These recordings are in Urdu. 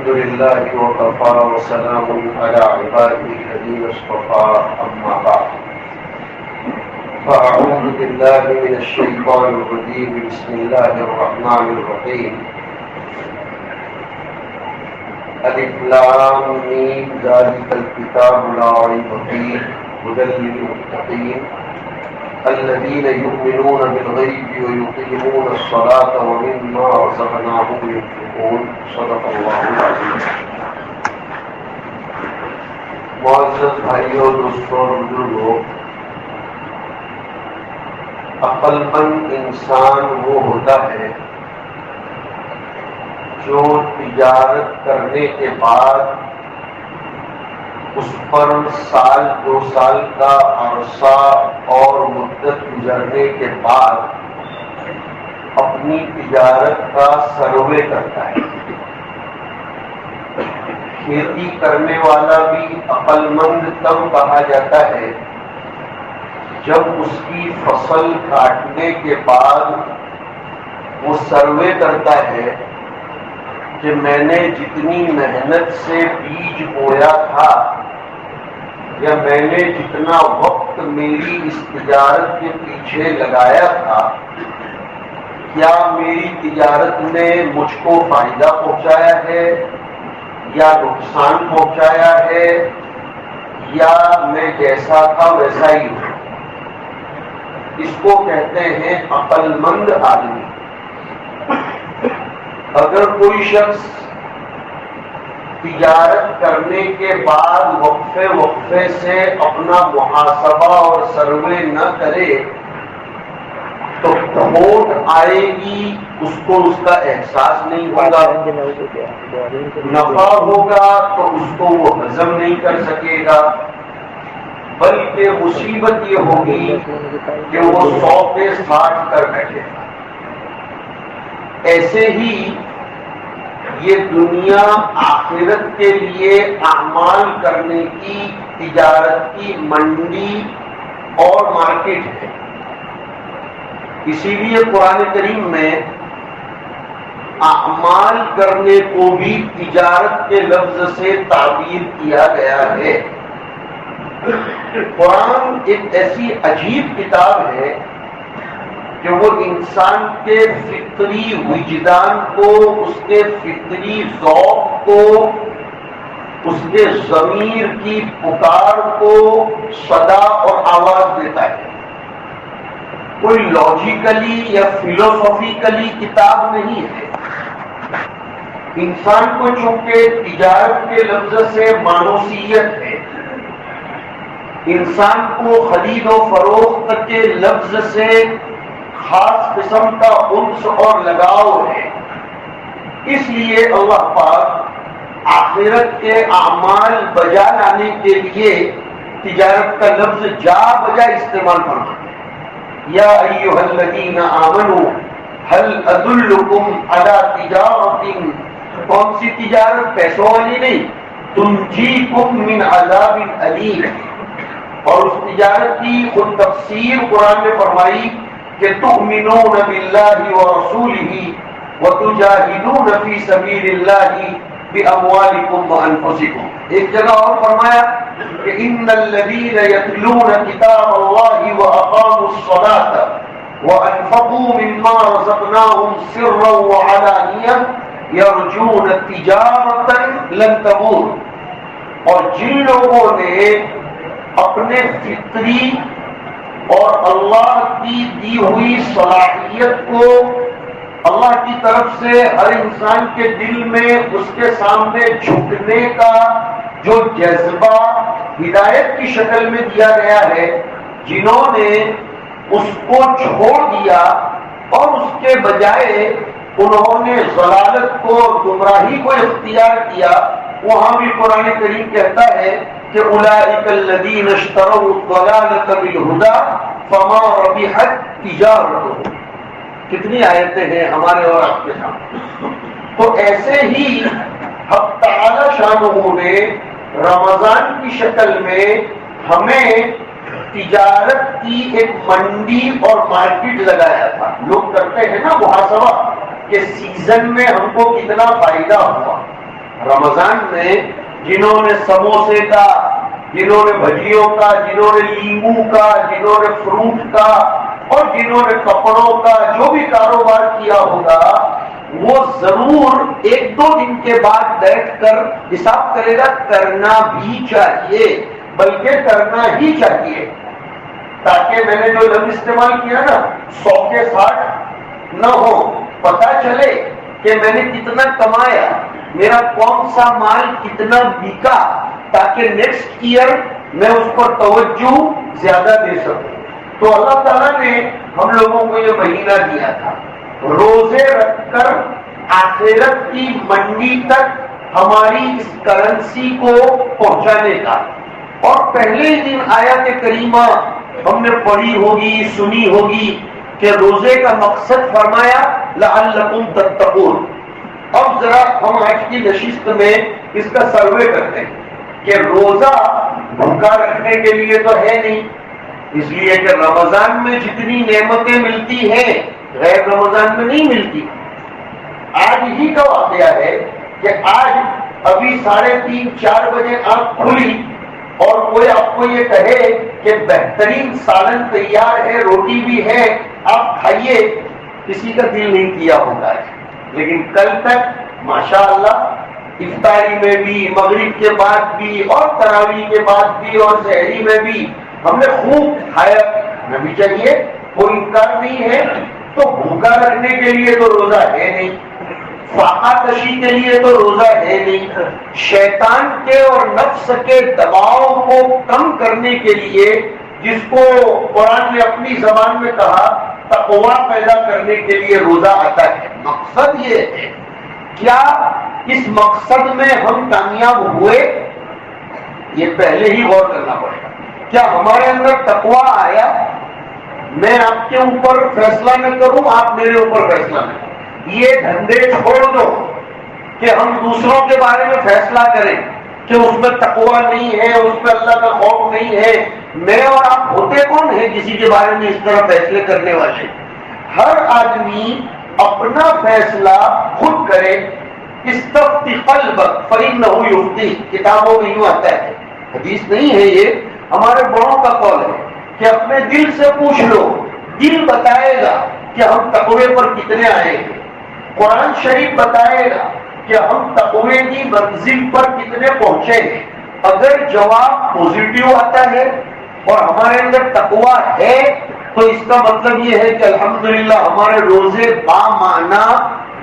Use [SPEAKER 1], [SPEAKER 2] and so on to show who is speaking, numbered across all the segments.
[SPEAKER 1] الحمد لله وكفى وسلام على عباده الذين اصطفى أما بعد فأعوذ بالله من الشيطان الرجيم بسم الله الرحمن الرحيم الف لام میم ذلك الكتاب لا ريب فيه هدى للمتقين الذين يؤمنون بالغيب ويقيمون الصلاة ومما رزقناهم ينفقون صدق الله العظيم. معزز بھائیوں، دوستوں اور بزرگوں، عقل مند انسان وہ ہوتا ہے جو تجارت کرنے کے بعد اس پر سال دو سال کا عرصہ اور مدت گزرنے کے بعد اپنی تجارت کا سروے کرتا ہے. کھیتی کرنے والا بھی عقل مند تب کہا جاتا ہے جب اس کی فصل کاٹنے کے بعد وہ سروے کرتا ہے کہ میں نے جتنی محنت سے بیج بویا تھا یا میں نے جتنا وقت میری اس تجارت کے پیچھے لگایا تھا، کیا میری تجارت نے مجھ کو فائدہ پہنچایا ہے یا نقصان پہنچایا ہے، یا میں جیسا تھا ویسا ہی ہوں. اس کو کہتے ہیں عقل مند آدمی. اگر کوئی شخص تجارت کرنے کے بعد وقفے وقفے سے اپنا محاسبہ اور سروے نہ کرے تو کھوٹ آئے گی، اس کو اس کا احساس نہیں ہوگا. نفع ہوگا تو اس کو وہ ہضم نہیں کر سکے گا، بلکہ مصیبت یہ ہوگی کہ وہ 100 پہ 60 کر بیٹھے. ایسے ہی یہ دنیا آخرت کے لیے اعمال کرنے کی تجارت کی منڈی اور مارکیٹ ہے. اسی لیے قرآن کریم میں اعمال کرنے کو بھی تجارت کے لفظ سے تعبیر کیا گیا ہے. قرآن ایک ایسی عجیب کتاب ہے کہ وہ انسان کے فطری وجدان کو، اس کے فطری ذوق کو، اس کے ضمیر کی پکار کو صدا اور آواز دیتا ہے. کوئی لاجیکلی یا فلسفیکلی کتاب نہیں ہے. انسان کو چونکہ تجارت کے لفظ سے مانوسیت ہے، انسان کو خرید و فروخت کے لفظ سے خاص قسم کا انس اور لگاؤ ہے، اس لیے اللہ پاک آخرت کے اعمال بجا لانے کے لیے تجارت کا لفظ جا بجا استعمال فرماتے ہیں. یا ایھا الذین آمنوا هل ادلکم علی تجارۃ، کون سی تجارت؟ پیسوں والی نہیں، تنجیکم من عذاب الیم. اور اس تجارت کی خود تفسیر قرآن نے فرمائی کہ تؤمنون باللہ ورسولہ وتجاہدون فی سبیل اللہ باموالکم وانفسکم. ایک جگہ اور فرمایا کہ ان الذین یتلون کتاب اللہ واقاموا الصلاۃ وانفقوا مما رزقناہم سرا وعلانیہ یرجون تجارۃ لن تبور. اور جن لوگوں نے اپنے فطری اور اللہ کی دی ہوئی صلاحیت کو، اللہ کی طرف سے ہر انسان کے دل میں اس کے سامنے جھکنے کا جو جذبہ ہدایت کی شکل میں دیا گیا ہے، جنہوں نے اس کو چھوڑ دیا اور اس کے بجائے انہوں نے ضلالت کو، گمراہی کو اختیار کیا، وہاں بھی قرآن کریم کہتا ہے کہ اولئک الذین اشتروا الضلالۃ بالہدی فما ربحت تجارتہم. کتنی آیتیں ہیں ہمارے اور آپ کے سامنے. تو ایسے ہی حق تعالی شانہ نے رمضان کی شکل میں ہمیں تجارت کی ایک منڈی اور مارکیٹ لگایا تھا. لوگ کرتے ہیں نا محاسبہ کہ سیزن میں ہم کو کتنا فائدہ ہوا. رمضان میں جنہوں نے سموسے کا، جنہوں نے بھجیوں کا، جنہوں نے لیمو کا، جنہوں نے فروٹ کا اور جنہوں نے کپڑوں کا جو بھی کاروبار کیا ہوگا، وہ ضرور ایک دو دن کے بعد بیٹھ کر حساب کرے گا، کرنا بھی چاہیے، بلکہ کرنا ہی چاہیے، تاکہ میں نے جو لفظ استعمال کیا نا 100 کے 60 نہ ہو، پتا چلے کہ میں نے کتنا کمایا، میرا کون سا مال کتنا بکا، تاکہ نیکسٹ ایئر میں اس پر توجہ زیادہ دے سکوں۔ تو اللہ تعالیٰ نے ہم لوگوں کو یہ مہینہ دیا تھا روزے رکھ کر آخرت کی منڈی تک ہماری اس کرنسی کو پہنچانے کا۔ اور پہلے ہی دن آیت کریمہ ہم نے پڑھی ہوگی، سنی ہوگی کہ روزے کا مقصد فرمایا لعلکم تتقون۔ اب ذرا ہم آج کی نشست میں اس کا سروے کرتے ہیں کہ روزہ بھوکا رکھنے کے لیے تو ہے نہیں، اس لیے کہ رمضان میں جتنی نعمتیں ملتی ہیں غیر رمضان میں نہیں ملتی۔ آج ہی کا واقعہ ہے کہ آج ابھی 3:30 4 بجے آنکھ کھلی اور کوئی آپ کو یہ کہے کہ بہترین سالن تیار ہے، روٹی بھی ہے، آپ کھائیے، کسی کا دل نہیں کیا ہوگا۔ لیکن کل تک ماشاءاللہ افطاری میں بھی، مغرب کے بعد بھی اور تراویح کے بعد بھی اور سحری میں بھی ہم نے خوب کھایا، ہمیں بھی چاہیے، کوئی انکار نہیں ہے۔ تو بھوکا رکھنے کے لیے تو روزہ ہے نہیں، فاقہ کشی کے لیے تو روزہ ہے نہیں، شیطان کے اور نفس کے دباؤ کو کم کرنے کے لیے، جس کو قرآن نے اپنی زبان میں کہا تقویٰ پیدا کرنے کے لیے روزہ آتا ہے۔ مقصد یہ ہے، کیا اس مقصد میں ہم کامیاب ہوئے؟ یہ پہلے ہی غور کرنا پڑے گا۔ کیا ہمارے اندر تقویٰ آیا؟ میں آپ کے اوپر فیصلہ نہ کروں، آپ میرے اوپر فیصلہ نہ کریں، یہ دھندے چھوڑ دو کہ ہم دوسروں کے بارے میں فیصلہ کریں کہ اس میں تقویٰ نہیں ہے، اس میں اللہ کا خوف نہیں ہے۔ میں اور آپ ہوتے کون ہیں کسی کے بارے میں اس طرح فیصلے کرنے والے؟ ہر آدمی اپنا فیصلہ خود کرے۔ استفتی قلبک فإنہ یفتی، کتابوں میں یوں آتا ہے، حدیث نہیں ہے، یہ ہمارے بڑوں کا قول ہے کہ اپنے دل سے پوچھ لو، دل بتائے گا کہ ہم تقوی پر کتنے آئے ہیں، قرآن شریف بتائے گا کہ ہم تقوی کی منزل پر کتنے پہنچے ہیں۔ اگر جواب پوزیٹیو آتا ہے اور ہمارے اندر تقوی ہے تو اس کا مطلب یہ ہے کہ الحمدللہ ہمارے روزے بامعنی،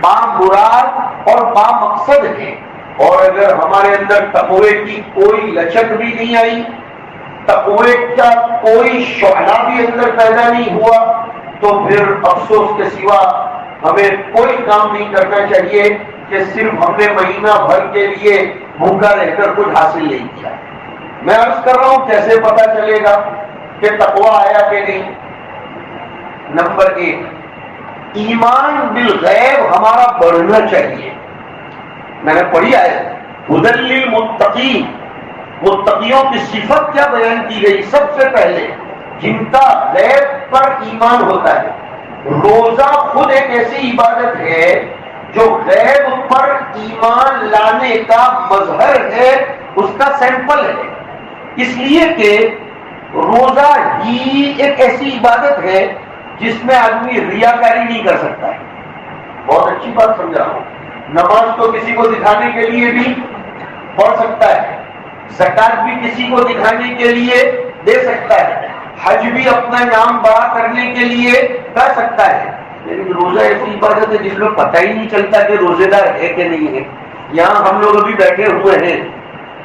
[SPEAKER 1] بامراد اور بامقصد ہیں۔ اور اگر ہمارے اندر تقوی کی کوئی لچک بھی نہیں آئی، تقوی کا کوئی شعلہ بھی اندر پیدا نہیں ہوا، تو پھر افسوس کے سوا ہمیں کوئی کام نہیں کرنا چاہیے کہ صرف ہم نے مہینہ بھر کے لیے بھوکا رہ کر کچھ حاصل نہیں کیا۔ میں عرض کر رہا ہوں کیسے پتا چلے گا کہ تقوی آیا کہ نہیں؟ نمبر 1، ایمان بالغیب ہمارا بڑھنا چاہیے۔ میں نے پڑھی ہے ہدی للمتقین، متقیوں کی صفت کیا بیان کی گئی؟ سب سے پہلے جن کا غیب پر ایمان ہوتا ہے۔ روزہ خود ایک ایسی عبادت ہے جو غیب پر ایمان لانے کا مظہر ہے، اس کا سیمپل ہے، اس لیے کہ روزہ ہی ایک ایسی عبادت ہے جس میں آدمی ریاکاری نہیں کر سکتا ہے۔ بہت اچھی بات سمجھا رہا ہوں۔ نماز تو کسی کو دکھانے کے لیے بھی پڑھ سکتا ہے، زکات بھی کسی کو دکھانے کے لیے دے سکتا ہے، حج بھی اپنا نام بڑا کرنے کے لیے کر سکتا ہے، لیکن روزہ ایسی عبادت ہے جس میں پتہ ہی نہیں چلتا کہ روزے دار ہے کہ نہیں ہے۔ یہاں ہم لوگ ابھی بیٹھے ہوئے ہیں،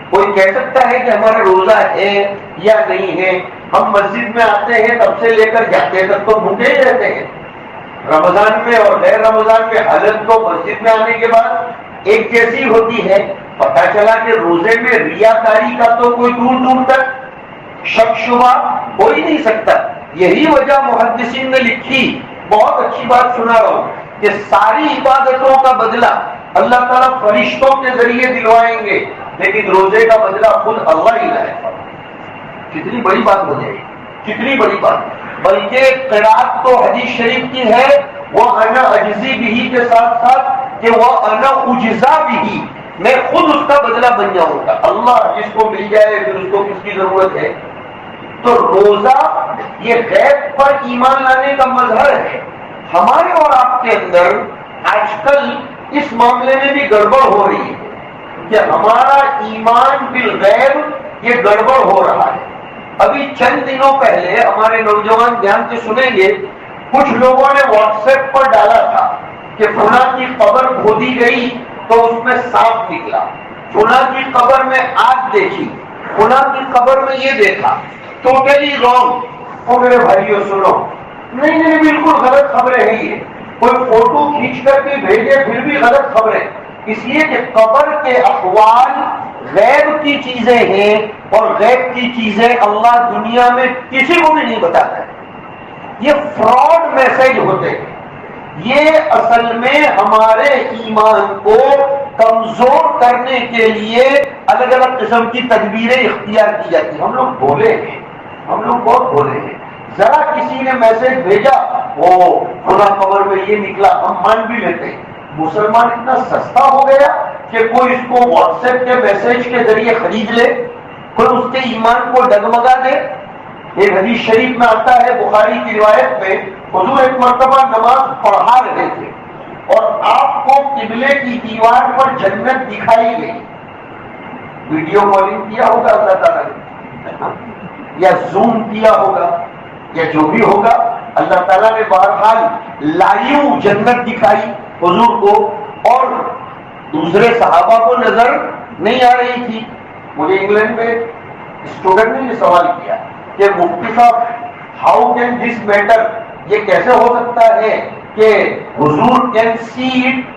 [SPEAKER 1] کوئی کہہ سکتا ہے کہ ہمارا روزہ ہے یا نہیں ہے؟ ہم مسجد میں آتے ہیں تب سے لے کر جاتے تک تو بھوکے ہی رہتے ہیں۔ رمضان میں اور غیر رمضان میں حالت تو مسجد میں آنے کے بعد ایک جیسی ہوتی ہے۔ پتہ چلا کہ روزے میں ریاکاری کا تو کوئی دور دور تک شک شبہ ہو ہی نہیں سکتا۔ یہی وجہ محدثین نے لکھی، بہت اچھی بات سنا رہا ہوں، کہ ساری عبادتوں کا بدلہ اللہ تعالیٰ فرشتوں کے ذریعے دلوائیں گے، لیکن روزے کا بدلہ خود اللہ ہی لائے گا۔ کتنی بڑی بات ہو جائے گی، کتنی بڑی بات۔ بلکہ قرات تو حدیث شریف کی ہے، وہ انا اجزی بھی کے ساتھ ساتھ کہ وہ انا اجزا بھی، میں خود اس کا بدلہ بن جاؤں گا. اللہ جس کو مل جائے پھر اس کو کس کی ضرورت ہے. تو روزہ یہ غیب پر ایمان لانے کا مظہر ہے. ہمارے اور آپ کے اندر آج کل اس معاملے میں بھی گڑبڑ ہو رہی ہے کہ ہمارا ایمان بالغیب یہ گڑبڑ ہو رہا ہے. ابھی چند دنوں پہلے ہمارے نوجوان دھیان سے سنیں گے, کچھ لوگوں نے واٹس ایپ پر ڈالا تھا کہ فلاں کی قبر کھودی گئی تو اس میں سانپ نکلا, فلاں کی قبر میں آگ دیکھی, فلاں کی قبر میں یہ دیکھا. Totally wrong. اور میرے بھائیوں سنو, نہیں نہیں بالکل غلط خبریں ہیں یہ. کوئی فوٹو کھینچ کر کے بھیجے پھر بھی غلط خبریں, اس لیے کہ قبر کے احوال غیب کی چیزیں ہیں اور غیب کی چیزیں اللہ دنیا میں کسی کو بھی نہیں بتاتا ہے. یہ فراڈ میسج ہوتے ہیں. یہ اصل میں ہمارے ایمان کو کمزور کرنے کے لیے الگ الگ قسم کی تدبیریں اختیار کی جاتی ہیں. ہم لوگ بھولے ہیں, ہم لوگ بہت بھولے ہیں. ذرا کسی نے میسج بھیجا, وہ فلاں خبر میں یہ نکلا, ہم مان بھی لیتے ہیں. مسلمان اتنا سستا ہو گیا کہ کوئی اس کو واٹس ایپ کے میسج کے ذریعے خرید لے, کوئی اس کے ایمان کو ڈگمگا دے. ایک حدیث شریف میں آتا ہے, بخاری کی روایت میں, حضور ایک مرتبہ نماز پڑھا رہے تھے اور آپ کو قبلے کی دیوار پر جنت دکھائی گئی. ویڈیو کالنگ کیا ہوگا اللہ تعالیٰ نے, یا زوم کیا ہوگا, یا جو بھی ہوگا, اللہ تعالیٰ نے بہرحال لائیو جنت دکھائی حضور کو, اور دوسرے صحابہ کو نظر نہیں آ رہی تھی. مجھے انگلینڈ میں اسٹوڈنٹ نے یہ سوال کیا کہ مفتی صاحب, ہاؤ کین دس میٹر, یہ کیسے ہو سکتا ہے کہ حضور کین سی اٹ,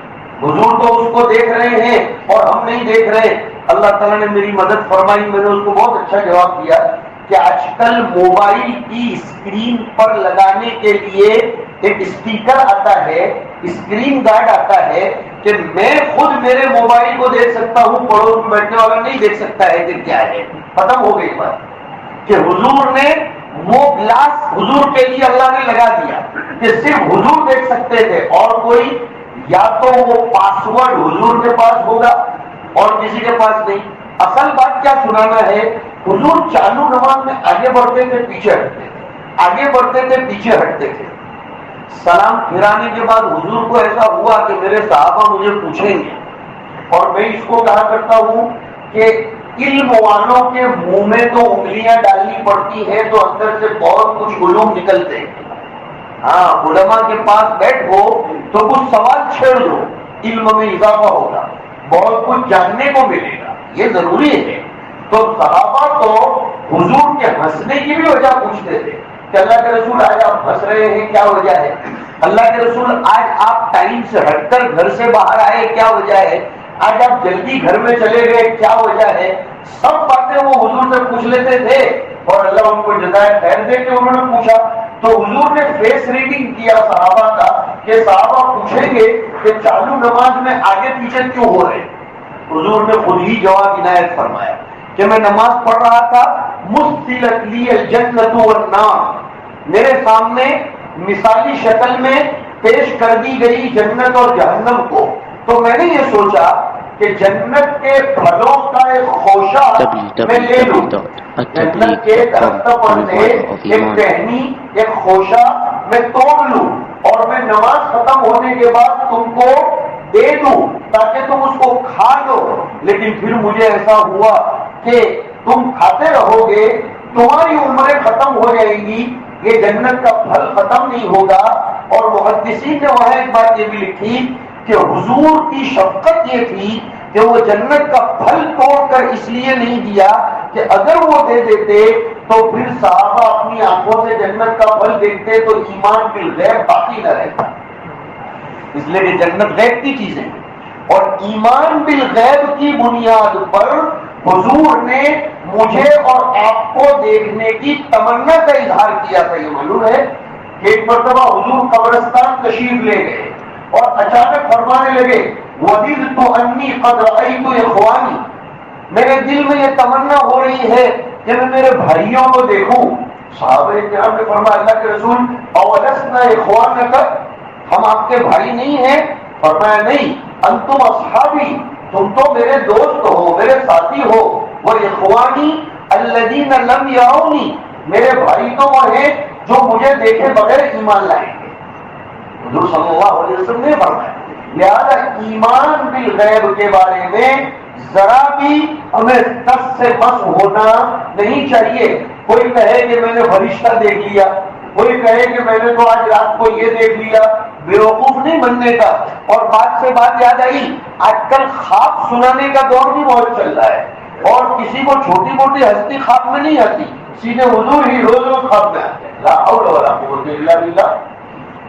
[SPEAKER 1] حضور تو اس کو دیکھ رہے ہیں اور ہم نہیں دیکھ رہے. اللہ تعالیٰ نے میری مدد فرمائی, میں نے اس کو بہت اچھا جواب دیا کہ آج کل موبائل کی اسکرین پر لگانے کے لیے ایک اسٹیکر آتا ہے, اسکرین گارڈ آتا ہے کہ میں خود میرے موبائل کو دیکھ سکتا ہوں, پڑوس میں بیٹھنے والا نہیں دیکھ سکتا ہے کہ کیا ہے. ختم ہو گئی بات کہ حضور نے وہ گلاس حضور کے لیے اللہ نے لگا دیا کہ صرف حضور دیکھ سکتے تھے, اور کوئی یا تو وہ پاسورڈ حضور کے پاس ہوگا اور کسی کے پاس نہیں. اصل بات کیا سنانا ہے, حضور چالو نماز میں آگے بڑھتے تھے پیچھے ہٹتے تھے, آگے بڑھتے تھے پیچھے ہٹتے تھے. سلام پھرانے کے بعد حضور کو ایسا ہوا کہ میرے صحابہ مجھے پوچھیں گے, اور میں اس کو کہا کرتا ہوں کہ علم والوں کے منہ میں تو انگلیاں ڈالنی پڑتی ہیں تو اندر سے بہت کچھ علوم نکلتے ہیں. ہاں, علماء کے پاس بیٹھو تو کچھ سوال چھیڑ دو, علم میں اضافہ ہوگا, بہت کچھ جاننے کو ملے گا, یہ ضروری ہے. تو صحابہ تو حضور کے ہنسنے کی بھی وجہ پوچھتے تھے کہ اللہ کے رسول آج آپ ہنس رہے ہیں, کیا وجہ ہے؟ اللہ کے رسول آج آپ ٹائم سے ہٹ کر گھر سے باہر آئے, کیا وجہ ہے؟ آج آپ جلدی گھر میں چلے گئے, کیا وجہ ہے؟ سب باتیں وہ حضور سے پوچھ لیتے تھے, اور اللہ ان کو جزائے خیر دے کہ انہوں نے پوچھا. تو حضور نے فیس ریڈنگ کیا صحابہ کا کہ صحابہ پوچھیں گے کہ چالو نماز میں آگے پیچھے کیوں ہو رہے. حضور نے خود ہی جواب عنایت فرمایا کہ میں نماز پڑھ رہا تھا, مستلت لی الجنت والنار, میرے سامنے مثالی شکل میں پیش کر دی گئی جنت اور جہنم کو, تو میں نے یہ سوچا کہ جنت کے پھلوں کا ایک خوشہ میں لے لوں, جنت کے درخت پر سے ایک ٹہنی, ایک خوشہ میں توڑ لوں, اور میں نماز ختم ہونے کے بعد تم کو دے دوں تاکہ تم اس کو کھا لو. لیکن پھر مجھے ایسا ہوا کہ تم کھاتے رہو گے, تمہاری عمریں ختم ہو جائیں گی, یہ جنت کا پھل ختم نہیں ہوگا. اور محدثین نے وہاں ایک بات یہ بھی لکھی کہ حضور کی شفقت یہ تھی کہ وہ جنت کا پھل توڑ کر اس لیے نہیں دیا کہ اگر وہ دے دیتے تو پھر صحابہ اپنی آنکھوں سے جنت کا پھل دیکھتے تو ایمان بالغیب باقی نہ رہتا. اس لیے کہ جنت غیب کی چیزیں ہیں, اور ایمان بالغیب کی بنیاد پر حضور نے مجھے اور آپ کو دیکھنے کی تمنا کا اظہار کیا تھا. یہ معلوم ہے کہ ایک مرتبہ حضور قبرستان تشریف لے گئے اور اچانک فرمانے لگے, وَدِدْتُ أَنِّي قَدْ رَأَيْتُ إِخْوَانِي, میرے دل میں یہ تمنا ہو رہی ہے کہ میں میرے بھائیوں کو دیکھوں. صحابہ کرام نے فرمایا, اللہ کے رسول اولسنا اخوانک, ہم آپ کے بھائی نہیں ہیں؟ فرمایا نہیں, انتم اصحابی, تم تو میرے دوست ہو، میرے ساتھی ہو. وہ اخوانی الذین لم یرونی، میرے بھائی تو وہ ہیں جو مجھے دیکھے بغیر ایمان لائیں گے. حضور صلی اللہ علیہ وسلم نے فرمایا لہذا ایمان بالغیب کے بارے میں ذرا بھی ہمیں تس سے بس ہونا نہیں چاہیے. کوئی کہے کہ میں نے فرشتہ دیکھ لیا، کوئی کہے کہ میں نے تو آج رات کو یہ دیکھ لیا، بیوقوف نہیں بننے کا. اور بات سے بات یاد آئی، آج کل خواب سنانے کا دور بھی بہت چل رہا ہے، اور کسی کو چھوٹی موٹی ہستی خواب میں نہیں آتی، سیدھے حضور ہی روز روز خواب میں آتے ہیں. لا حول ولا قوت الا باللہ.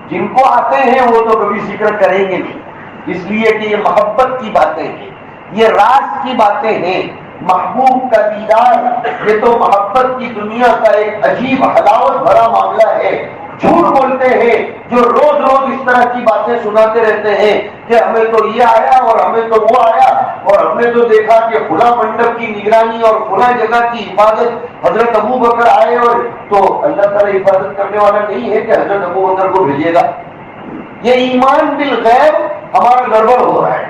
[SPEAKER 1] جن کو آتے ہیں وہ تو کبھی ذکر کریں گے نہیں، اس لیے کہ یہ محبت کی باتیں ہیں، یہ راز کی باتیں ہیں. محبوب کا دیدار یہ تو محبت کی دنیا کا ایک عجیب حلاوت بھرا معاملہ ہے. جھوٹ بولتے ہیں جو روز روز اس طرح کی باتیں سناتے رہتے ہیں کہ ہمیں تو یہ آیا اور ہمیں تو وہ آیا، اور ہم نے تو دیکھا کہ فلاں منڈپ کی نگرانی اور فلاں جگہ کی حفاظت حضرت ابو بکر آئے. اور تو اللہ تعالیٰ حفاظت کرنے والا نہیں ہے کہ حضرت ابو بکر کو بھیجے گا. یہ ایمان بالغیب ہمارا گڑبڑ ہو رہا ہے.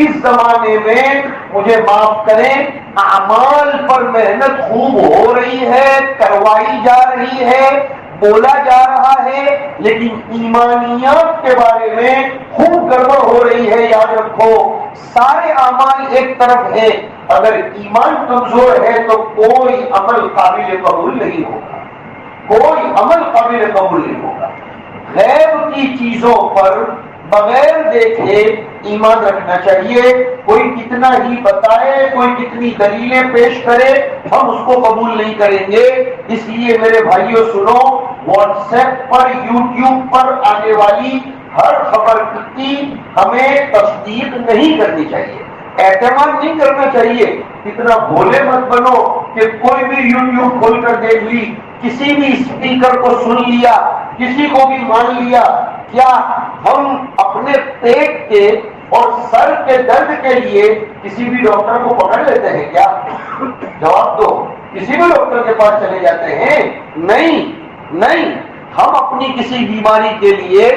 [SPEAKER 1] اس زمانے میں مجھے معاف کریں، اعمال پر محنت خوب ہو رہی ہے، کروائی جا رہی ہے، بولا جا رہا ہے، لیکن ایمانیات کے بارے میں خوب گڑبڑ ہو رہی ہے. یاد رکھو سارے اعمال ایک طرف ہیں، اگر ایمان کمزور ہے تو کوئی عمل قابل قبول نہیں ہوگا، کوئی عمل قابل قبول نہیں ہوگا. غیب کی چیزوں پر بغیر دیکھے ایمان رکھنا چاہیے. کوئی کتنا ہی بتائے، کوئی کتنی دلیلیں پیش کرے، ہم اس کو قبول نہیں کریں گے. اس لیے میرے بھائیوں سنو، واٹس ایپ پر یوٹیوب پر آنے والی ہر خبر کی ہمیں تصدیق نہیں کرنی چاہیے، اعتماد نہیں کرنا چاہیے. اتنا بھولے مت بنو کہ کوئی بھی یوٹیوب کھول کر دیکھ لی، کسی بھی اسپیکر کو سن لیا، کسی کو بھی مان لیا. کیا ہم اپنے پیٹ کے اور سر کے درد کے لیے کسی بھی ڈاکٹر کو پکڑ لیتے ہیں کیا؟ جواب دو. کسی بھی ڈاکٹر کے پاس چلے جاتے ہیں؟ نہیں. ہم اپنی کسی بیماری کے لیے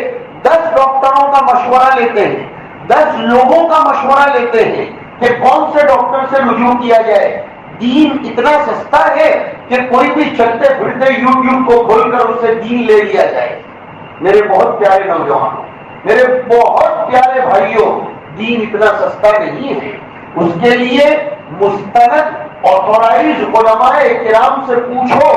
[SPEAKER 1] 10 ڈاکٹروں کا مشورہ لیتے ہیں، 10 لوگوں کا مشورہ لیتے ہیں کہ کون سے ڈاکٹر سے رجوع کیا جائے. دین اتنا سستا ہے کہ کوئی بھی چلتے پھرتے یوٹیوب کو کھول کر اس سے دین لے لیا جائے. میرے بہت پیارے نوجوانوں، میرے بہت پیارے بھائیوں، دین اتنا سستا نہیں ہے. اس کے لیے مستند آتھورائز علماء کرام سے پوچھو.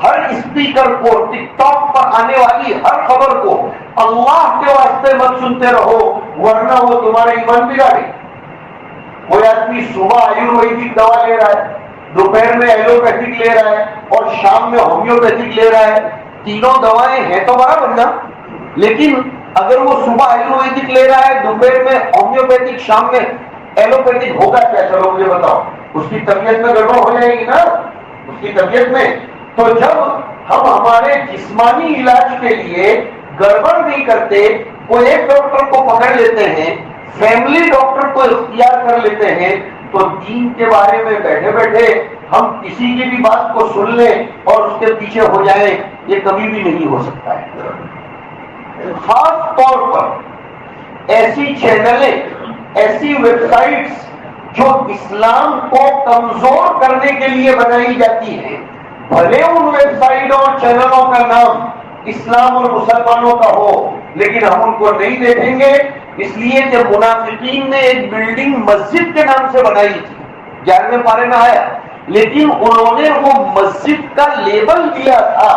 [SPEAKER 1] ہر اسپیکر کو، ٹک ٹاک پر آنے والی ہر خبر کو اللہ کے واسطے مت سنتے رہو، ورنہ وہ تمہارا ایمان بگاڑے. کوئی آدمی صبح آیورویدک دوا لے رہا ہے، دوپہر میں ایلوپیتھک لے رہا ہے اور شام میں ہومیوپیتھک لے رہا ہے. تینوں دوائیں ہیں تو برابر نا، لیکن اگر وہ صبح آیورویدک لے رہا ہے، دوپہر میں ہومیوپیتھک، شام میں ایلوپیتھک، ہوگا کیا؟ چلو مجھے بتاؤ. اس کی طبیعت میں گڑبڑ ہو جائے گی نا، اس کی طبیعت میں. تو جب ہم ہمارے جسمانی علاج کے لیے گڑبڑ نہیں کرتے، وہ ایک ڈاکٹر کو پکڑ لیتے ہیں، فیملی ڈاکٹر کو اختیار کر لیتے ہیں، تو دین کے بارے میں بیٹھے بیٹھے ہم کسی کی بھی بات کو سن لیں اور اس کے پیچھے ہو جائیں، یہ کبھی بھی نہیں ہو سکتا ہے. خاص طور پر ایسی چینلیں، ایسی ویب سائٹس جو اسلام کو کمزور کرنے کے لیے بنائی جاتی ہیں، بھلے ان ویب سائٹوں اور چینلوں کا نام اسلام اور مسلمانوں کا ہو، لیکن ہم ان کو نہیں دیکھیں گے. اس لیے کہ منافقین نے ایک بلڈنگ مسجد کے نام سے بنائی تھی، 11ویں پارے میں آیا، لیکن انہوں نے وہ مسجد کا لیبل دیا تھا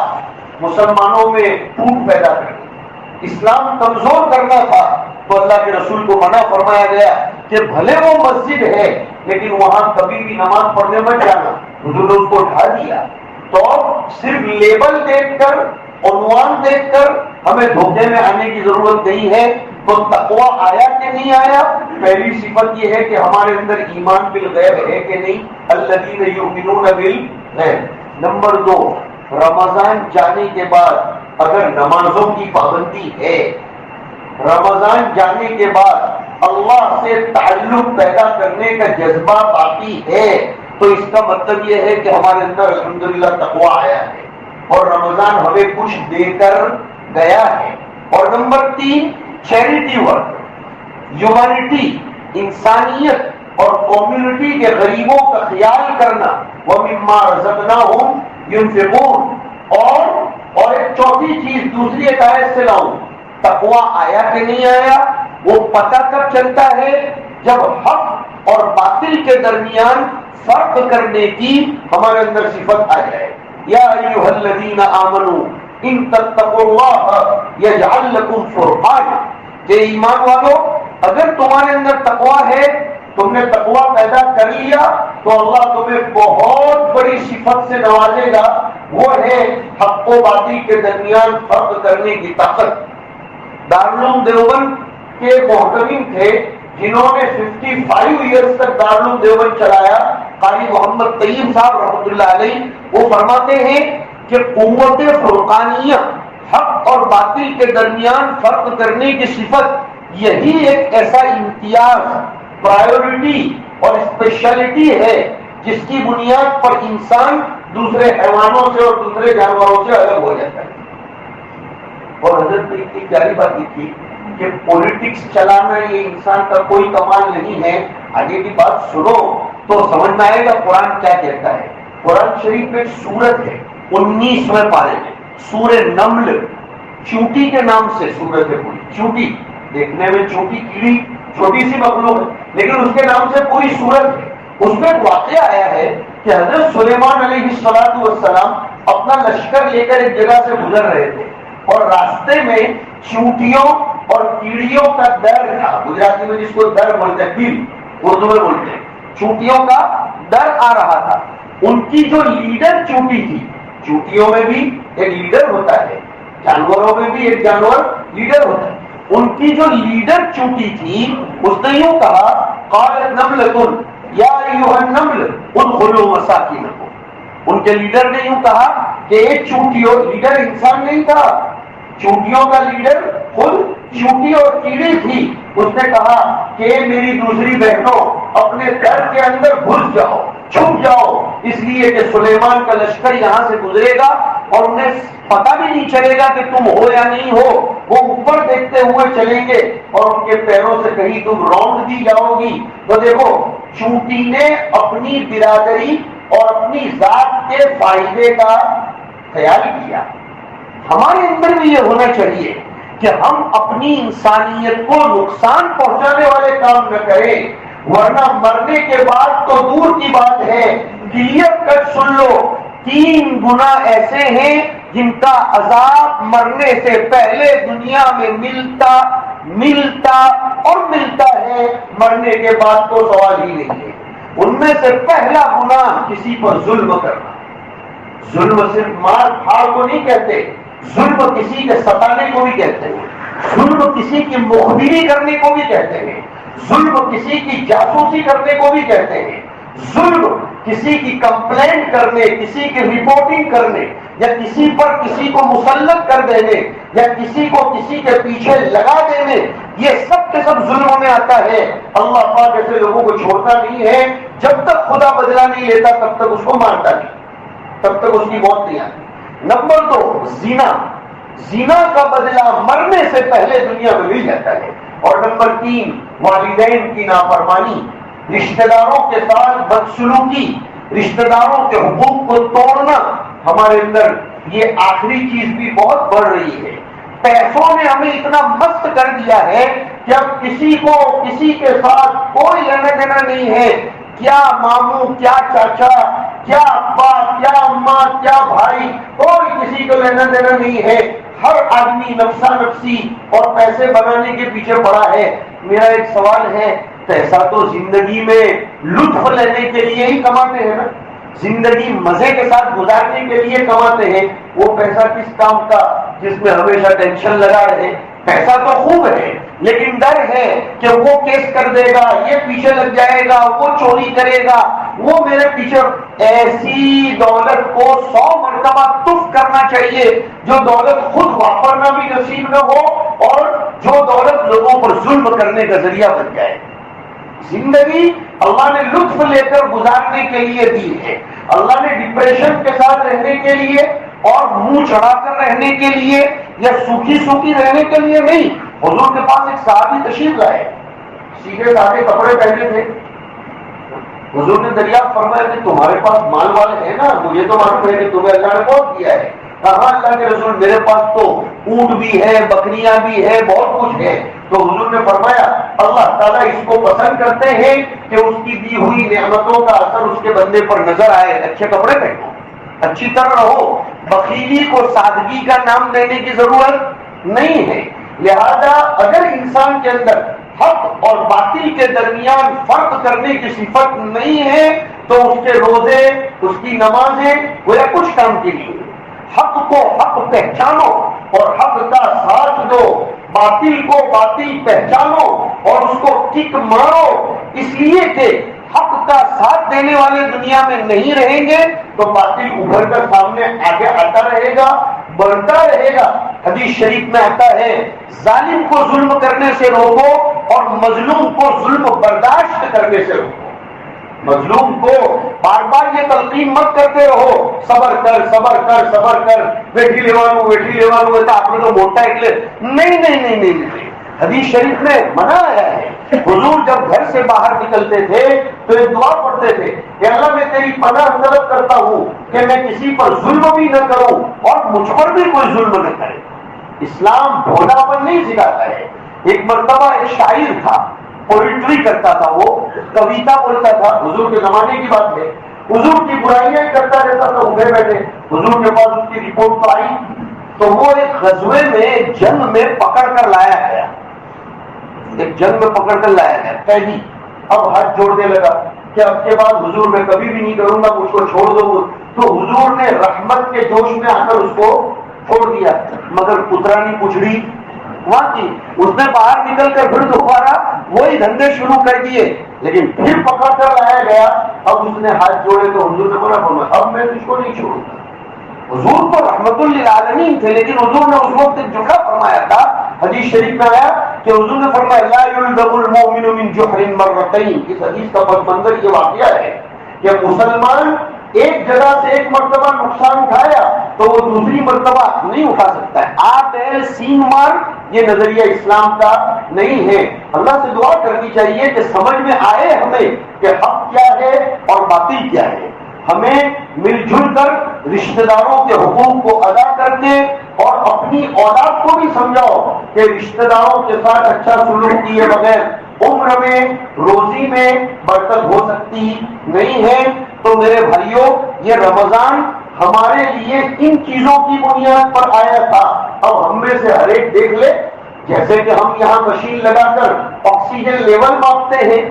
[SPEAKER 1] مسلمانوں میں پھوٹ پیدا کرنے، اسلام کمزور کرنا تھا. تو اللہ کے رسول کو منع فرمایا گیا کہ بھلے وہ مسجد ہے لیکن وہاں کبھی بھی نماز پڑھنے مت جانا. حضور نے اس کو اٹھا دیا. تو صرف لیبل دیکھ کر، عنوان دیکھ کر ہمیں دھوکے میں آنے کی ضرورت نہیں ہے. تو تقویٰ آیا کہ نہیں آیا؟ پہلی صفت یہ ہے کہ ہمارے اندر ایمان بالغیب ہے کہ نہیں، الذین یؤمنون بالغیب. نمبر 2، رمضان جانے کے بعد اگر نمازوں کی پابندی ہے، رمضان جانے کے بعد اللہ سے تعلق پیدا کرنے کا جذبہ باقی ہے، تو اس کا مطلب یہ ہے کہ ہمارے اندر الحمدللہ تقویٰ آیا ہے اور رمضان ہمیں کچھ دے کر گیا ہے. اور نمبر 3، چیریٹی ورک، ہیومینٹی، انسانیت اور کمیونٹی کے غریبوں کا خیال کرنا، وَمِمَّا رَزَقْنَاهُمْ يُنْفِقُونَ، اور ایک چوتھی چیز دوسری ایک آیت سے لاؤں، تقویٰ آیا کہ نہیں آیا وہ پتہ کب چلتا ہے جب حق اور باطل کے درمیان فرق کرنے کی ہمارے اندر صفت آ جائے۔ یا ایھا الذین آمنوا ان تتقوا اللہ یجعل لکم فرقانا، کہ ایمان والو اگر تمہارے اندر تقویٰ ہے، تم نے تقویٰ پیدا کر لیا تو اللہ تمہیں بہت بڑی صفت سے نوازے گا، وہ ہے حق و باطل کے درمیان فرق کرنے کی طاقت۔ دارالعلوم دیوبند کے محتمم تھے جنہوں نے 55 ایئرز تک دارالعلوم دیوبند چلایا، قاری محمد طیب صاحب رحمۃ اللہ علیہ، وہ فرماتے ہیں کہ قوت فرقانیہ، حق اور باطل کے درمیان فرق کرنے کی صفت، یہی ایک ایسا امتیاز، پرائیورٹی اور اسپیشلٹی ہے جس کی بنیاد پر انسان دوسرے حیوانوں سے اور دوسرے جانوروں سے الگ ہو جاتا ہے۔ اور حضرت نے اتنی پیاری بات کی تھی کہ پولیٹکس چلانا یہ انسان کا کوئی کمال نہیں ہے، آگے کی بات سنو تو سمجھ میں آئے گا قرآن کیا کہتا ہے۔ قرآن شریف میں ایک سورت ہے 19ویں پارے میں، سورہ نمل، چونٹی کے نام سے سورت ہے پوری، چونٹی دیکھنے میں چونٹی کیڑی چھوٹی سی مخلوق ہے لیکن اس کے نام سے پوری سورت ہے۔ اس میں ایک واقعہ آیا ہے کہ حضرت سلیمان علیہ السلام اپنا لشکر لے کر ایک جگہ سے گزر رہے تھے اور راستے میں چونٹیوں اور کیڑیوں کا در تھا، گجراتی میں جس کو در بولتے ہیں، بیل اردو میں بولتے ہیں، چونٹیوں کا در آ رہا تھا۔ ان کی جو لیڈر چونٹی تھی، چونٹیوں میں بھی ایک لیڈر ہوتا ہے، جانوروں میں بھی ایک جانور لیڈر ہوتا ہے، ان کی جو لیڈر چونٹی تھی اس نے یوں کہا، قالت نملۃ یا ایھا النمل ادخلوا مساکنکم، ان کے لیڈر نے یوں کہا کہ ایک چونٹیوں، لیڈر انسان نہیں تھا، چونٹیوں کا لیڈر خود چونٹی اور کیڑی تھی، اس نے کہا کہ میری دوسری بہنوں اپنے گھر کے اندر گھس جاؤ، چھپ جاؤ، اس لیے کہ سلیمان کا لشکر یہاں سے گزرے گا اور انہیں پتہ بھی نہیں چلے گا کہ تم ہو یا نہیں ہو، وہ اوپر دیکھتے ہوئے چلیں گے اور ان کے پیروں سے کہیں تم روند دی جاؤ گی۔ تو دیکھو چونٹی نے اپنی برادری اور اپنی ذات کے فائدے کا خیال کیا۔ ہمارے اندر بھی یہ ہونا چاہیے کہ ہم اپنی انسانیت کو نقصان پہنچانے والے کام نہ کریں، ورنہ مرنے کے بعد تو دور کی بات ہے، کلیئر کٹ سن لو، 3 گناہ ایسے ہیں جن کا عذاب مرنے سے پہلے دنیا میں ملتا ہے، مرنے کے بعد تو سوال ہی نہیں ہے۔ ان میں سے پہلا گناہ کسی پر ظلم کرنا۔ ظلم صرف مار پھاڑ کو نہیں کہتے، ظلم کسی کے ستانے کو بھی کہتے ہیں، ظلم کسی کی مخبری کرنے کو بھی کہتے ہیں، ظلم کسی کی جاسوسی کرنے کو بھی کہتے ہیں، ظلم کسی کی کمپلینٹ کرنے، کسی کی رپورٹنگ کرنے، یا کسی پر کسی کو مسلط کر دینے، یا کسی کو کسی کے پیچھے لگا دینے، یہ سب کے سب ظلم میں آتا ہے۔ اللہ پاک ایسے لوگوں کو چھوڑتا نہیں ہے، جب تک خدا بدلہ نہیں لیتا تب تک اس کو مارتا نہیں، تب تک اس کی موت نہیں آتی۔ نمبر 2 زنا کا بدلہ مرنے سے پہلے دنیا میں مل جاتا ہے۔ اور نمبر 3 والدین کی نافرمانی، رشتہ داروں کے ساتھ بدسلوکی، رشتہ داروں کے حقوق کو توڑنا، ہمارے اندر یہ آخری چیز بھی بہت بڑھ رہی ہے۔ پیسوں نے ہمیں اتنا مست کر دیا ہے کہ اب کسی کو کسی کے ساتھ کوئی لینا دینا نہیں ہے، کیا ماموں، کیا چاچا، کیا ابا، کیا اماں، کیا بھائی، کوئی کسی کو لینا دینا نہیں ہے۔ ہر آدمی نفسا نفسی اور پیسے بنانے کے پیچھے پڑا ہے۔ میرا ایک سوال ہے، پیسہ تو زندگی میں لطف لینے کے لیے ہی کماتے ہیں نا، زندگی مزے کے ساتھ گزارنے کے لیے کماتے ہیں، وہ پیسہ کس کام کا جس میں ہمیشہ ٹینشن لگا رہے؟ پیسہ تو خوب ہے لیکن ڈر ہے کہ وہ کیس کر دے گا، یہ پیچھے لگ جائے گا، وہ چوری کرے گا، وہ میرے پیچھے۔ ایسی دولت کو 100 مرتبہ تف کرنا چاہیے جو دولت خود واپرنا بھی نصیب نہ ہو اور جو دولت لوگوں پر ظلم کرنے کا ذریعہ بن جائے۔ زندگی اللہ نے لطف لے کر گزارنے کے لیے دی ہے، اللہ نے ڈپریشن کے ساتھ رہنے کے لیے اور منہ چڑھا کر رہنے کے لیے یا سوکھی سوکھی رہنے کے لیے نہیں۔ حضور کے پاس ایک صحابی تشریف لائے، سیدھے سادے کپڑے پہنے تھے، حضور نے دریافت فرمایا کہ تمہارے پاس مال والے ہیں نا؟ مجھے تو معلوم ہے کہ تمہیں اللہ نے بہت دیا ہے. کہا اللہ کے رسول میرے پاس تو اونٹ بھی ہے، بکریاں بھی ہے، بہت کچھ ہے. تو حضور نے فرمایا اللہ تعالیٰ اس کو پسند کرتے ہیں کہ اس کی دی ہوئی نعمتوں کا اثر اس کے بندے پر نظر آئے. اچھے کپڑے پہنو، اچھی طرح رہو. بخیلی کو سادگی کا نام دینے کی ضرورت نہیں ہے. لہذا اگر انسان کے اندر حق اور باطل کے درمیان فرق کرنے کی صفت نہیں ہے تو اس کے روزے، اس کی نمازیں گویا کچھ کام کی نہیں. حق کو حق پہچانو اور حق کا ساتھ دو، باطل کو باطل پہچانو اور اس کو کک مارو. اس لیے کہ حق کا ساتھ دینے والے دنیا میں نہیں رہیں گے تو باطل ابھر کر سامنے آگے آتا رہے گا، بڑھتا رہے گا. حدیث شریف میں آتا ہے ظالم کو ظلم کرنے سے روکو اور مظلوم کو ظلم برداشت کرنے سے روکو. مظلوم کو بار بار یہ تلقین مت کرتے رہو صبر کر صبر کر صبر کر، بیٹھی لیوانو آپ نے تو موٹا ایک نہیں. حدیث شریف میں منع آیا ہے. حضور جب گھر سے باہر نکلتے تھے تو ایک دعا پڑھتے تھے کہ اللہ میں تیری پناہ طلب کرتا ہوں کہ میں کسی پر ظلم بھی نہ کروں اور مجھ پر بھی کوئی ظلم نہ کرے. اسلام بھولاپن نہیں سکھاتا ہے. ایک مرتبہ ایک شاعر تھا، پوئٹری کرتا تھا، وہ کویتا بولتا تھا. حضور کے زمانے کی بات ہے. حضور کی برائیاں کرتا رہتا تھا ادھر بیٹھے. حضور کے پاس اس کی رپورٹ آئی تو وہ ایک غزوے میں جنگ میں پکڑ کر لایا گیا. ایک جنگ میں پکڑ کر لایا گیا قیدی. اب ہاتھ جوڑنے لگا کہ اب کے بعد حضور میں کبھی بھی نہیں کروں گا، مجھ کو چھوڑ دو. تو حضور نے رحمت کے جوش میں آ کر اس کو چھوڑ دیا، مگر اترانی پچھڑی وہاں کی. اس نے باہر نکل کر پھر دوبارہ وہی دھندے شروع کر دیے، لیکن پھر پکڑ کر لایا گیا. اب اس نے ہاتھ جوڑے تو حضور نے بولا اب میں تجھ کو نہیں چھوڑوں گا. حضور تو رحمت للعالمین تھے، لیکن حضور نے اس وقت ایک جملہ فرمایا تھا. حدیث شریف میں آیا کہ حضور نے فرمایا لا یلدغ المؤمن من جحر مرتين. اس حدیث کا پس منظر یہ واقعہ ہے کہ مسلمان ایک جگہ سے ایک مرتبہ نقصان اٹھایا تو وہ دوسری مرتبہ نہیں اٹھا سکتا ہے. آپ سین مار، یہ نظریہ اسلام کا نہیں ہے. اللہ سے دعا کرنی چاہیے کہ سمجھ میں آئے ہمیں کہ حق کیا ہے اور باطل کیا ہے. ہمیں مل جل کر رشتہ داروں کے حقوق کو ادا کر کے اور اپنی اولاد کو بھی سمجھاؤ کہ رشتہ داروں کے ساتھ اچھا سلوک کیے بغیر عمر میں روزی میں برکت ہو سکتی نہیں ہے. تو میرے بھائیوں، یہ رمضان ہمارے لیے ان چیزوں کی بنیاد پر آیا تھا. اب ہم میں سے ہر ایک دیکھ لے، جیسے کہ ہم یہاں مشین لگا کر آکسیجن لیول ماپتے ہیں،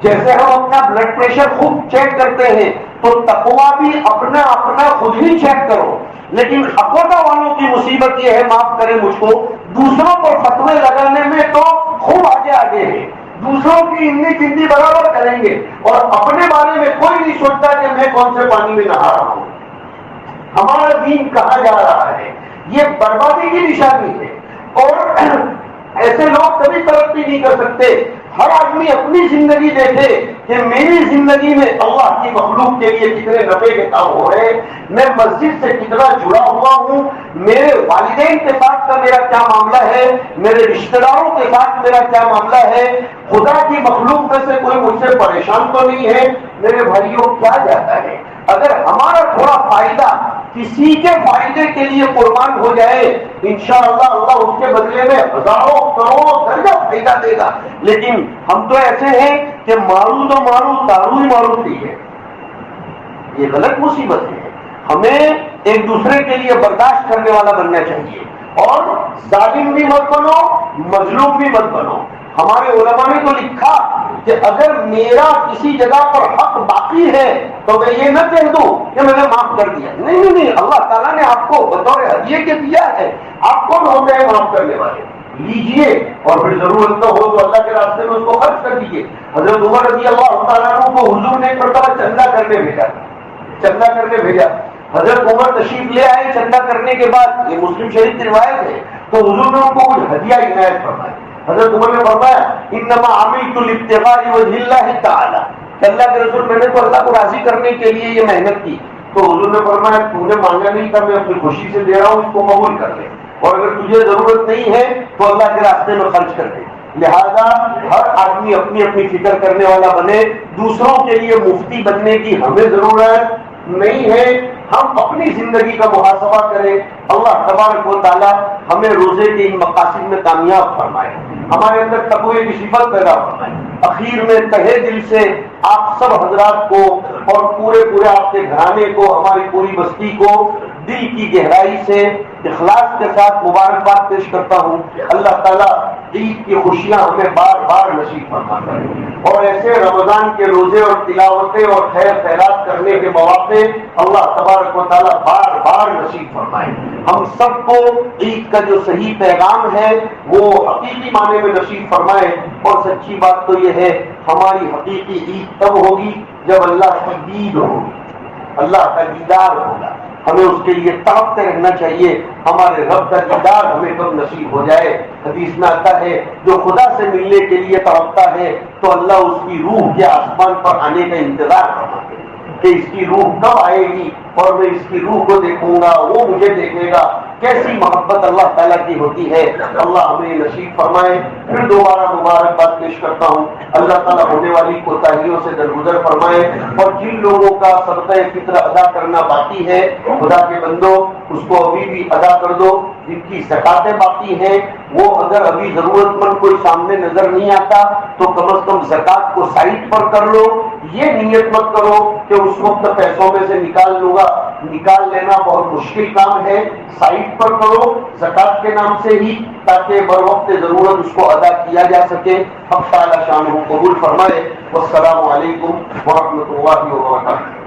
[SPEAKER 1] جیسے ہم اپنا بلڈ پریشر خود چیک کرتے ہیں، تو تقویٰ بھی اپنا اپنا خود ہی چیک کرو. لیکن عقیدہ والوں کی مصیبت یہ ہے، معاف کریں مجھ کو، دوسروں کو فتوے لگانے میں تو خوب آگے ہیں. دوسروں کی انی چندی برابر کریں گے اور اپنے بارے میں کوئی نہیں سوچتا کہ میں کون سے پانی میں نہا رہا ہوں. ہمارا دین کہاں جا رہا ہے؟ یہ بربادی کی نشانی ہے. اور ایسے لوگ کبھی ترقی نہیں کر سکتے. ہر آدمی اپنی زندگی دیکھے کہ میری زندگی میں اللہ کی مخلوق کے لیے کتنے نفع کے کام ہو رہے ہیں، میں مسجد سے کتنا جڑا ہوا ہوں، میرے والدین کے ساتھ کا میرا کیا معاملہ ہے، میرے رشتہ داروں کے ساتھ میرا کیا معاملہ ہے، خدا کی مخلوق میں سے کوئی مجھ سے پریشان تو نہیں ہے. میرے بھائیوں کیا جاتا ہے اگر ہمارا تھوڑا فائدہ کسی کے فائدے کے لیے قربان ہو جائے، انشاءاللہ اللہ اس کے بدلے میں ہزاروں کروڑوں درجہ فائدہ دے گا. لیکن ہم تو ایسے ہیں کہ مارو تو مارو، دارو ہی مارو ٹھیک ہے. یہ غلط مصیبت ہے. ہمیں ایک دوسرے کے لیے برداشت کرنے والا بننا چاہیے اور ظالم بھی مت بنو، مظلوم بھی مت بنو. ہمارے علماء نے تو لکھا کہ اگر میرا کسی جگہ پر حق باقی ہے تو میں یہ نہ کہہ دوں کہ میں نے معاف کر دیا. نہیں، اللہ تعالیٰ نے آپ کو بطور ہدیے کے دیا ہے. آپ کون ہوتے ہیں معاف کرنے والے؟ لیجئے اور پھر ضرورت نہ ہو تو اللہ کے راستے میں اس کو خرچ کر دیجیے. حضرت عمر رضی اللہ تعالیٰ عنہ کو حضور نے ایک مرتبہ چندہ کرنے بھیجا. حضرت عمر تشریف لے آئے چندہ کرنے کے بعد، یہ مسلم شریف کی روایت ہے، تو حضور نے ان کو کچھ ہدیہ عنایت فرمایا. حضرت عمر نے فرمایا انما عملت لابتغاء وجه اللہ تعالی، کہ اللہ کے رسول میں نے تو اللہ کو راضی کرنے کے لیے یہ محنت کی. تو حضور نے فرمایا تو نے مانگا نہیں تھا، میں اپنی خوشی سے دے رہا ہوں، اس کو قبول کر لے، اور اگر تجھے ضرورت نہیں ہے تو اللہ کے راستے میں خرچ کر دے. لہذا ہر آدمی اپنی اپنی فکر کرنے والا بنے. دوسروں کے لیے مفتی بننے کی ہمیں ضرورت نہیں ہے. ہم اپنی زندگی کا محاسبہ کریں. اللہ تبارک و تعالی ہمیں روزے کے ان مقاصد میں کامیاب فرمائے, ہمارے اندر تقوی کی صفت پیدا فرمائے. اخیر میں تہہ دل سے آپ سب حضرات کو اور پورے آپ کے گھرانے کو, ہماری پوری بستی کو دل کی گہرائی سے اخلاص کے ساتھ مبارکباد پیش کرتا ہوں. اللہ تعالیٰ عید کی خوشیاں ہمیں بار بار نصیب فرما کرے اور ایسے رمضان کے روزے اور تلاوتیں اور خیر خیرات کرنے کے مواقع اللہ تبارک و تعالیٰ بار بار نصیب فرمائے. ہم سب کو عید کا جو صحیح پیغام ہے وہ حقیقی معنی میں نصیب فرمائے. اور سچی بات تو یہ ہے, ہماری حقیقی عید تب ہوگی جب اللہ کی دید ہوگی, اللہ کا دیدار ہوگا. ہمیں اس کے لیے تڑپتے رہنا چاہیے, ہمارے رب کا دیدار ہمیں کب نصیب ہو جائے. حدیث میں آتا ہے جو خدا سے ملنے کے لیے تڑپتا ہے تو اللہ اس کی روح کے آسمان پر آنے کا انتظار فرماتے ہیں کہ اس کی روح کب آئے گی اور میں اس کی روح کو دیکھوں گا, وہ مجھے دیکھے گا. کیسی محبت اللہ تعالیٰ کی ہوتی ہے. اللہ ہمیں نصیب فرمائے. پھر دوبارہ مبارکباد پیش کرتا ہوں. اللہ تعالیٰ ہونے والی کوتاہیوں سے درگزر فرمائے اور جن لوگوں کا صدقہ فطر ادا کرنا باقی ہے خدا کے بندو اس کو ابھی بھی ادا کر دو. جن کی زکاتیں باقی ہیں وہ اگر ابھی ضرورت مند کوئی سامنے نظر نہیں آتا تو کم از کم زکات کو سائٹ پر کر لو. یہ نیت مت کرو کہ اس وقت پیسوں میں سے نکال لوں گا, نکال لینا بہت مشکل کام ہے. سائٹ پر کرو زکات کے نام سے ہی, تاکہ بر وقت ضرورت اس کو ادا کیا جا سکے. حق تعالی شانہ قبول فرمائے. والسلام علیکم ورحمۃ اللہ وبرکاتہ.